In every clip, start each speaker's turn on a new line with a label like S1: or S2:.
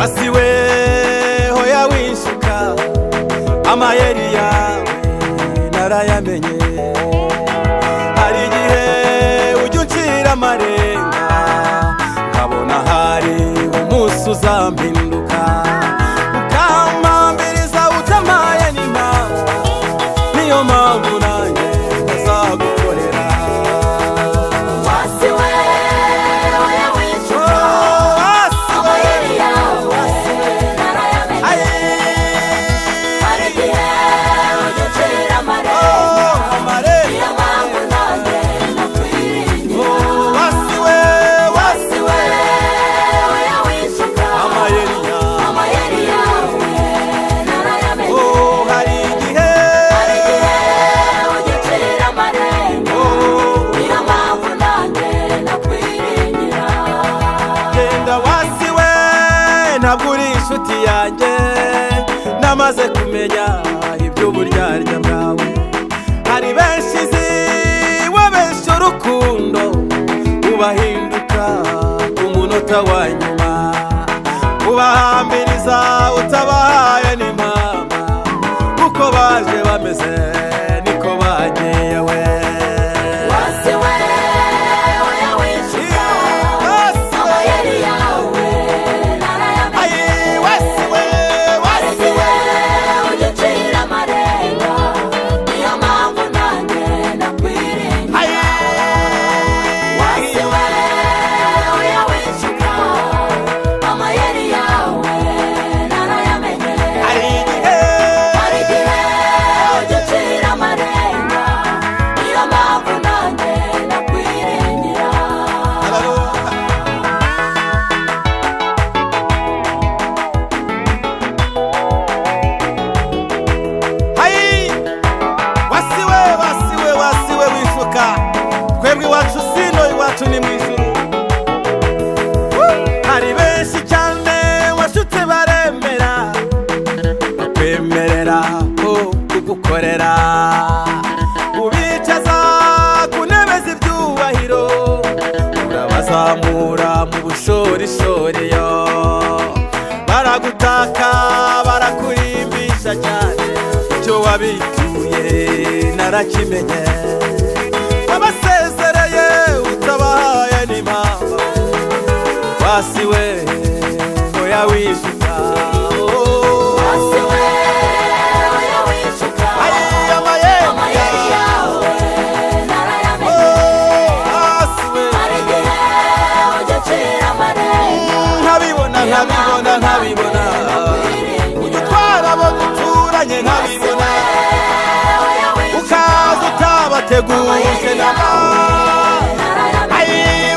S1: wasiwe hoya wishuka amayeri yawe narayamenye hari igihe ujya uncira amarenga nkabona hari umunsi uzampinduka ukampambiriza utamaye n'impamvu niyo mpamvu nanjye ntazagukorera ntabwo uri inshuti yanjye namaze kumenya iby'uburyarya bwawe hari benshi nzi wabesha urukundo ubahinduka ku munota wa nyuma ubahambiriza utabahaye n'impamvu uko baje bameze niko bagiye we twebwe iwacu sino iwacu ni mw'ijuru hari benshi cyane washutse baremera bakwemerera kugukorera ubicaza ku ntebe z'ibyubahiro urabazamura mu bushorishori baragutaka barakurimbisha cyane icyo wabituye narakimenye wabasezereye utabahaye n'impamvu wasiwe hoya wishuka amayeri yawe wasiwe nkabibona ujya utwara abo duturanye nkabibona ukaza utabateguje nama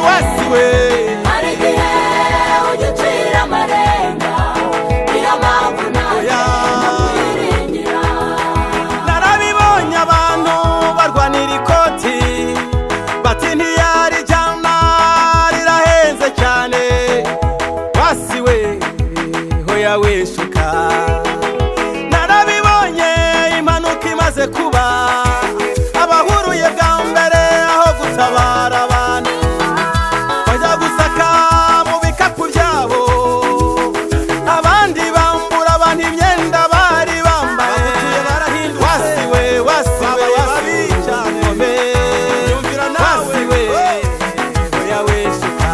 S1: wasiwe narabibonye abantu barwanira ikoti bati ntiyarijyana rirahenze cyane wasiwe hoya wishuka narabibonye impanuka imaze kuba abahuruye bwa mbere aho gutabara abantu bajya gusaka mu bikapu byabo abandi bambura abantu imyenda bari bambaye wasiwe yumvira nawe hoya wishuka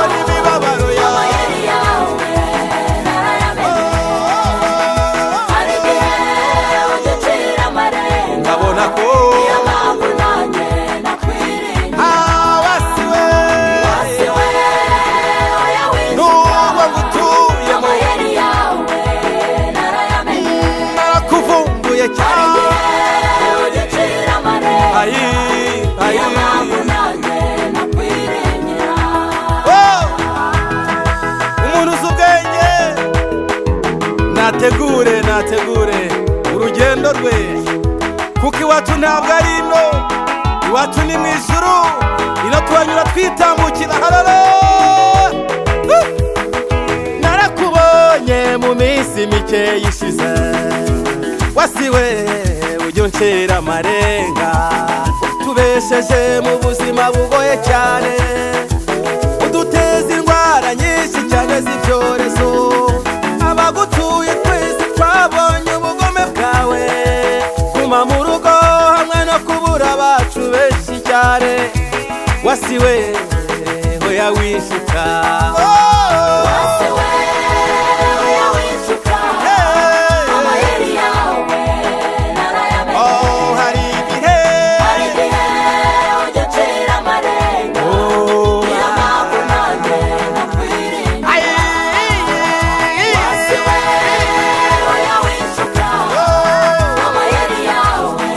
S1: n'imibabaro yawe nkabona ko wasiwe n'uwo ngutuyemo narakuvumbuye cyane umuntu uzi ubwenge nategure urugendo rwe kuko iwacu ntabwo ari ino iwacu ni mu ijuru ino tuhanyura twitambukira harara narakubonye mu minsi mike yishize wasiwe ujya uncira amarenga tubesheje mu buzima bugoye cyane komeza ibyorezo. Abagutuye twese twabonye ubugome bwawe. Guma mu rugo hamwe no kubura abacu benshi cyane. Wasiwe hoya wishuka,
S2: wasiwe hoya wishuka, amayeri yawe narayamenye.
S1: hari igihe
S2: ujya ucira amarenga, niyo mpamvu nanjye nakwiringira. Wasiwe hoya wishuka, amayeri yawe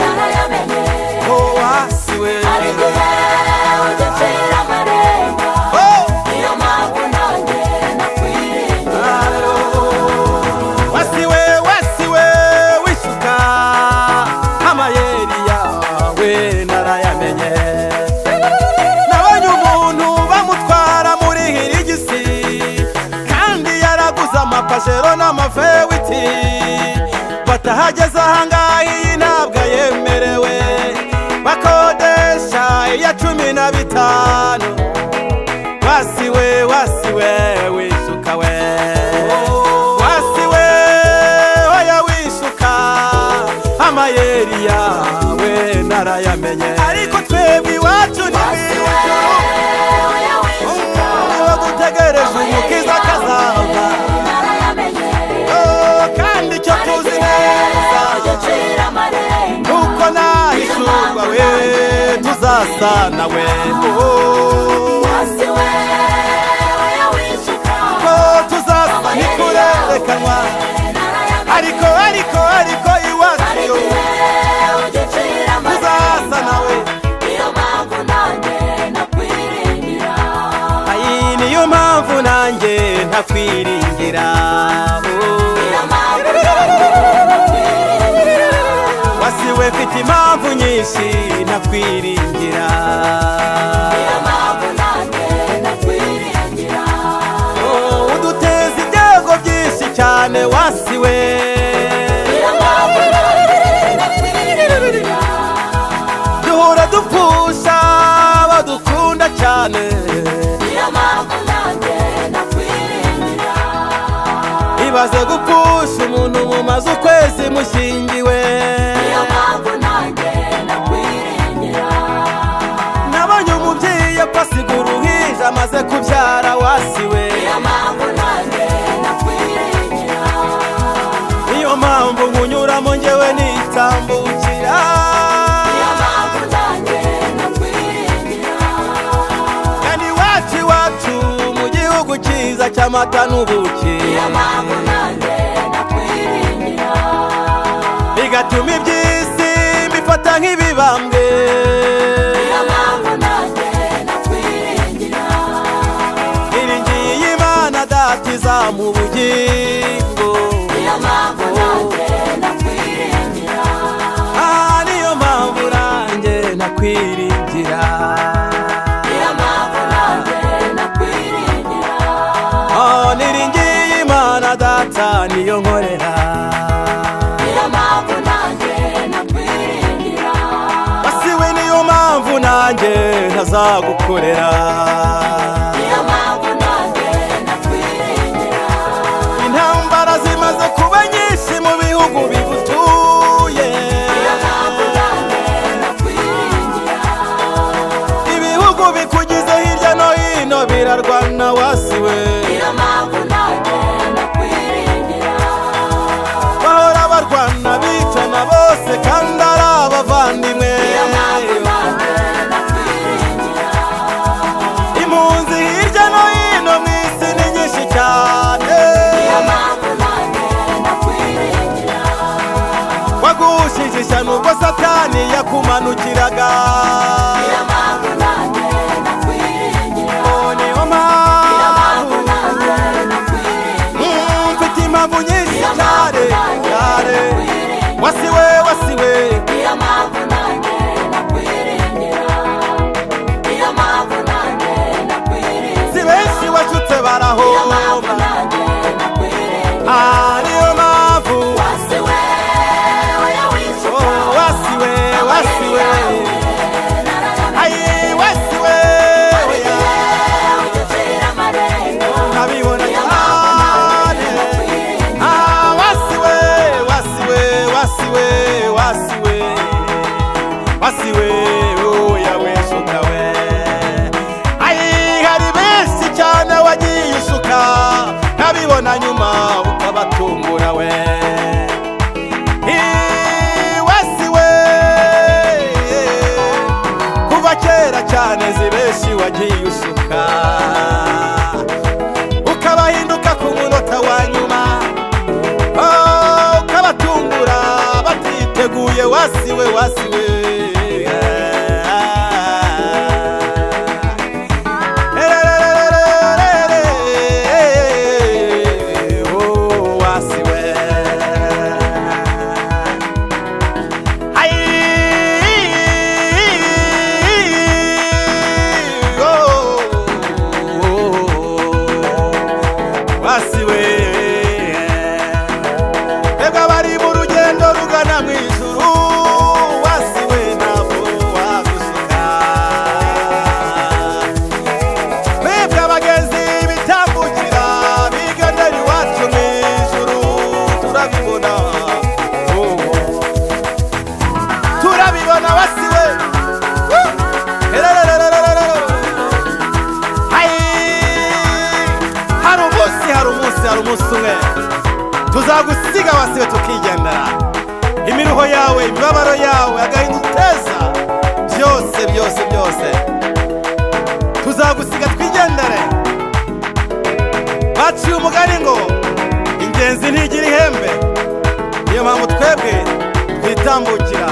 S2: narayamenye.
S1: wasiwe
S2: Hari igihe ujya ucira amarenga, niyo mpamvu nanjye nakwiringira.
S1: wasiwe wishuka, amayeri yawe narayamenye. Nabonye umuntu bamutwara muri hirigisi, kandi yaraguze amapajero n'amavewiti. Batahageze ahangaha iyi ntabwo yemerewe, bakodesha iya 15. Wasiwe wishuka we, wasiwe hoya wishuka, amayeri yawe narayamenye. Ariko twebwe iwacu ni
S2: Wasiwe hoya wishuka,
S1: niba dutegereje umukiza akazaza.
S2: narayamenye.
S1: Kandi icyo tuzi neza
S2: Ujya ucira amarenga,
S1: nuko nahishurwa we tuzasa nawe.
S2: wasiwe hoya wishuka,
S1: Tuzasa ntikurerekanwa, ariko iwacu yo
S2: ujya ucira
S1: tuzasa nawe.
S2: niyo mpamvu nanjye nakwiringira.
S1: Niyo mpamvu nanjye ntakwiringira.
S2: Niyo mpamvu nanjye nakwiringira.
S1: Wasiwe mfite impamvu nyinshi ntakwiringira.
S2: Niyo mpamvu nanjye nakwiringira.
S1: Uduteza ibyago byinshi cyane wasiwe.
S2: Niyo mpamvu nanjye nakwiringira.
S1: Duhora dupfusha badukunda cyane.
S2: Niyo mpamvu nanjye nakwiringira.
S1: Ibaze gupfusha umuntu mumaze ukwezi mushingiwe.
S2: Niyo mpamvu nanjye nakwiringira.
S1: Nabonye umubyeyi apasiga uruhinja amaze kubyara wasiwe.
S2: Niyo mpamvu nanjye nakwiringira.
S1: Niyo mpamvu nkunyuramo njyewe nitambukira.
S2: Niyo mpamvu nanjye nakwiringira.
S1: Kandi iwacu mu gihugu cyiza cy'amata n'ubuki.
S2: Niyo mpamvu nanjye nakwiringira.
S1: Bigatuma iby'isi mbifata nk'ibibambwe.
S2: Niyo mpamvu nanjye nakwiringira.
S1: Iringiye Imana data izamu ubugingo.
S2: Niyo mpamvu nanjye nakwiringira.
S1: Niyo mpamvu nanjye nakwiringira.
S2: Niyo mpamvu nanjye nakwiringira.
S1: Niringiye Imana data niyo nkorera.
S2: Niyo mpamvu nanjye nakwiringira.
S1: Wasiwe niyo mpamvu nanjye ntazagukorera.
S2: Niyo mpamvu nanjye nakwiringira.
S1: Intambara zimaze kuba nyinshi mu bihugu bigutuye.
S2: Niyo mpamvu nanjye nakwiringira.
S1: Ibihugu bikugize hirya no hino birarwana wasiwe.
S2: Niyo mpamvu nanjye nakwiringira.
S1: Bahora barwana bicana bose kandi ari abavandimwe.
S2: Niyo mpamvu nanjye nakwiringira.
S1: Impunzi hirya no hino mu isi ni nyinshi cyane.
S2: Niyo mpamvu nanjye nakwiringira.
S1: Wagushije ishyano ubwo Satani yakumanukiraga.
S2: Niyo mpamvu nanjye nakwiringira.
S1: Niyo
S2: Niyo mpamvu
S1: mpamvu
S2: nanjye nakwiringira.
S1: mfite impamvu nyinshi
S2: Niyo
S1: cyane
S2: mpamvu nanjye
S1: cyane.
S2: nakwiringira.
S1: Wasiwe
S2: Niyo mpamvu nanjye nakwiringira. Niyo mpamvu nanjye nakwiringira.
S1: si benshi wacutse
S2: Niyo mpamvu
S1: barahomba.
S2: nanjye nakwiringira.
S1: Niyo mpamvu
S2: Wasiwe hoya wishuka,
S1: wasiwe
S2: amayeri yawe narayamenye.
S1: wasiwe
S2: Hari igihe ujya ucira amarenga,
S1: gusuka, ukabahinduka ku munota wa nyuma, ukabatungura batiteguye. Wasiwe wasiwe tuzagusiga wasiwe tukigendera. Imiruho yawe, imibabaro yawe, agahinda uteza, byose byose byose tuzagusiga twigendere. Baciye umugani ngo ingenzi ntigira ihembe, niyo mpamvu twebwe twitambukira